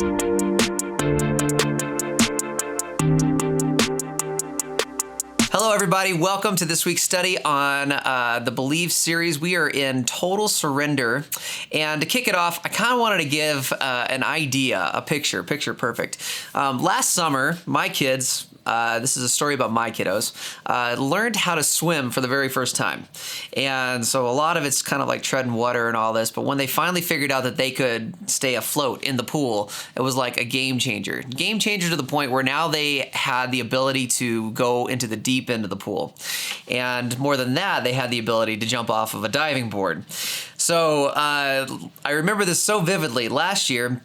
Hello, everybody. Welcome to this week's study on the Believe series. We are in total surrender. And to kick it off, I kind of wanted to give an idea, a picture perfect. Last summer, my kids, this is a story about my kiddos, learned how to swim for the very first time. And so a lot of it's kind of like treading water and all this, but when they finally figured out that they could stay afloat in the pool, it was like a game changer. Game changer to the point where now they had the ability to go into the deep end of the pool. And more than that, they had the ability to jump off of a diving board. So I remember this so vividly. Last year,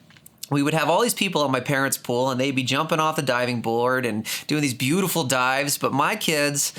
we would have all these people at my parents' pool, and they'd be jumping off the diving board and doing these beautiful dives. But my kids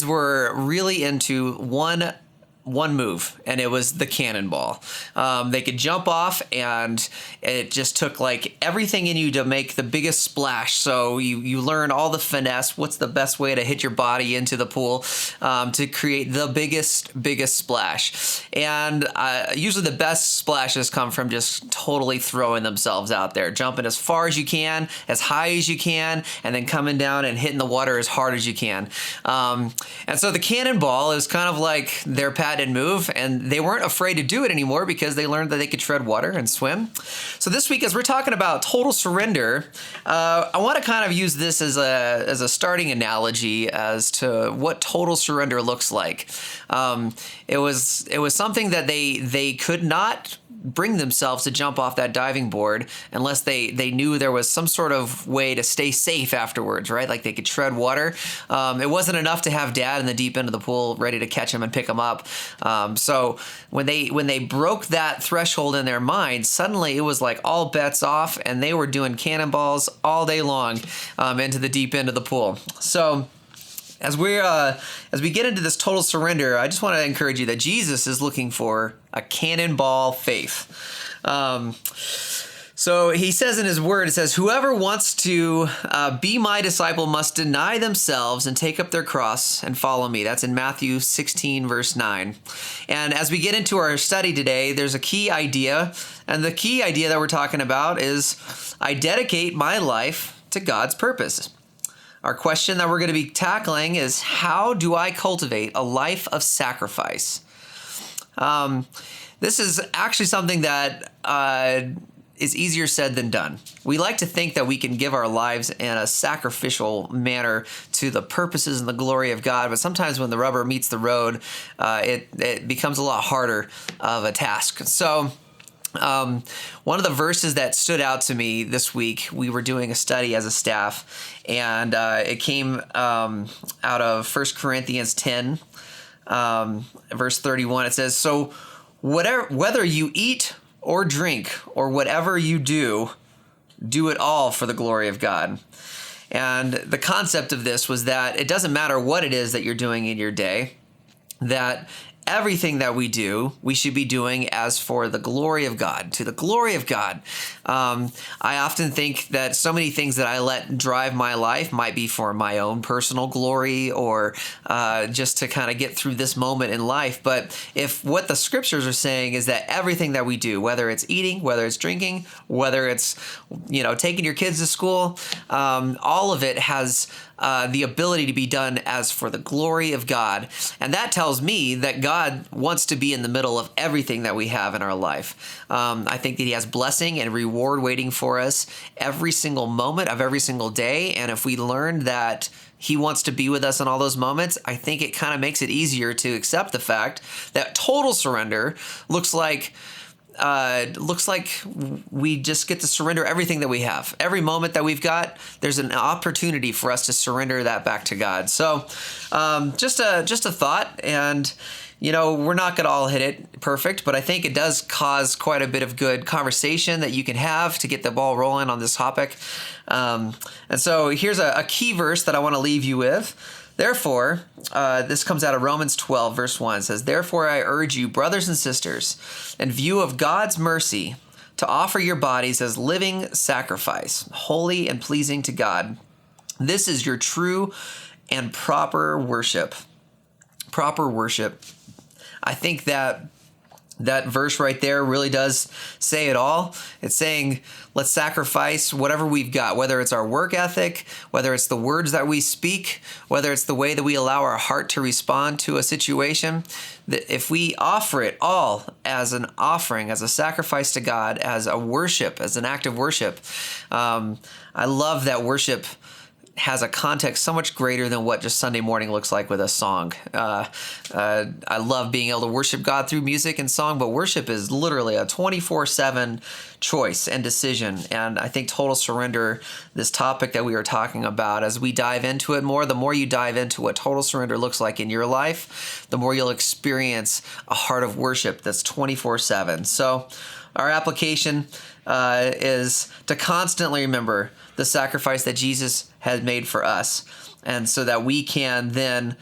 were really into one move, and it was the cannonball. They could jump off, and it just took like everything in you to make the biggest splash. So you learn all the finesse, what's the best way to hit your body into the pool to create the biggest splash. And usually the best splashes come from just totally throwing themselves out there, jumping as far as you can, as high as you can, and then coming down and hitting the water as hard as you can. And so the cannonball is kind of like their patented move, and they weren't afraid to do it anymore because they learned that they could tread water and swim. So this week, as we're talking about total surrender, I want to kind of use this as a starting analogy as to what total surrender looks like. It was something that they could not bring themselves to jump off that diving board unless they knew there was some sort of way to stay safe afterwards, right? Like they could tread water. It wasn't enough to have dad in the deep end of the pool ready to catch them and pick them up. So when they broke that threshold in their mind, suddenly it was like all bets off, and they were doing cannonballs all day long into the deep end of the pool. So as we get into this total surrender, I just want to encourage you that Jesus is looking for a cannonball faith. So he says in his word, it says, whoever wants to be my disciple must deny themselves and take up their cross and follow me. That's in Matthew 16, verse 9. And as we get into our study today, there's a key idea. And the key idea that we're talking about is I dedicate my life to God's purpose. Our question that we're going to be tackling is, how do I cultivate a life of sacrifice? This is actually something that is easier said than done. We like to think that we can give our lives in a sacrificial manner to the purposes and the glory of God, but sometimes when the rubber meets the road, it becomes a lot harder of a task. So one of the verses that stood out to me this week, we were doing a study as a staff, and it came out of 1 Corinthians 10, verse 31. It says, so whether you eat or drink or whatever you do it all for the glory of God. And the concept of this was that it doesn't matter what it is that you're doing in your day, that everything that we do, we should be doing as for the glory of God, to the glory of God. I often think that so many things that I let drive my life might be for my own personal glory or just to kind of get through this moment in life. But if what the scriptures are saying is that everything that we do, whether it's eating, whether it's drinking, whether it's, taking your kids to school, all of it has the ability to be done as for the glory of God. And that tells me that God wants to be in the middle of everything that we have in our life. I think that he has blessing and reward waiting for us every single moment of every single day. And if we learn that he wants to be with us in all those moments, I think it kind of makes it easier to accept the fact that total surrender looks like we just get to surrender everything that we have. Every moment that we've got, there's an opportunity for us to surrender that back to God. So just a thought, and we're not going to all hit it perfect, but I think it does cause quite a bit of good conversation that you can have to get the ball rolling on this topic. And so here's a key verse that I want to leave you with. Therefore, this comes out of Romans 12, verse 1. It says, therefore I urge you, brothers and sisters, in view of God's mercy, to offer your bodies as living sacrifice, holy and pleasing to God. This is your true and proper worship. Proper worship. I think that That verse right there really does say it all. It's saying, let's sacrifice whatever we've got, whether it's our work ethic, whether it's the words that we speak, whether it's the way that we allow our heart to respond to a situation. That if we offer it all as an offering, as a sacrifice to God, as a worship, as an act of worship, I love that worship has a context so much greater than what just Sunday morning looks like with a song. I love being able to worship God through music and song, but worship is literally a 24/7 choice and decision. And I think total surrender, this topic that we are talking about, as we dive into it more, the more you dive into what total surrender looks like in your life, the more you'll experience a heart of worship that's 24/7. So our application is to constantly remember the sacrifice that Jesus has made for us, and so that we can then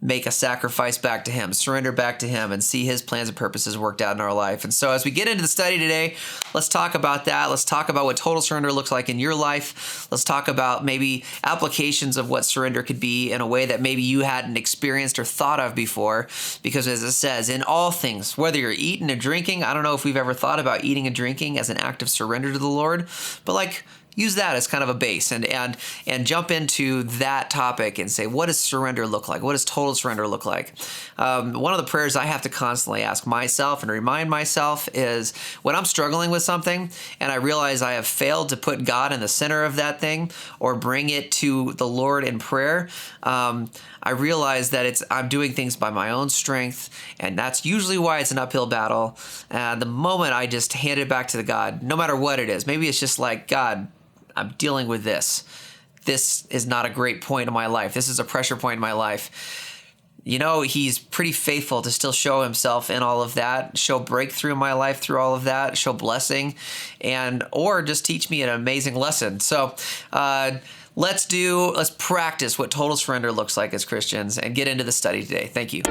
make a sacrifice back to him, surrender back to him, and see his plans and purposes worked out in our life. And so as we get into the study today, let's talk about that. Let's talk about what total surrender looks like in your life. Let's talk about maybe applications of what surrender could be in a way that maybe you hadn't experienced or thought of before. Because as it says, in all things, whether you're eating and drinking, I don't know if we've ever thought about eating and drinking as an act of surrender to the Lord, but use that as kind of a base and jump into that topic and say, what does surrender look like? What does total surrender look like? One of the prayers I have to constantly ask myself and remind myself is when I'm struggling with something and I realize I have failed to put God in the center of that thing or bring it to the Lord in prayer, I realize that I'm doing things by my own strength, and that's usually why it's an uphill battle. And the moment I just hand it back to God, no matter what it is, maybe it's just like, God, I'm dealing with this. This is not a great point in my life. This is a pressure point in my life. He's pretty faithful to still show himself in all of that, show breakthrough in my life through all of that, show blessing, or just teach me an amazing lesson. So let's practice what total surrender looks like as Christians and get into the study today. Thank you.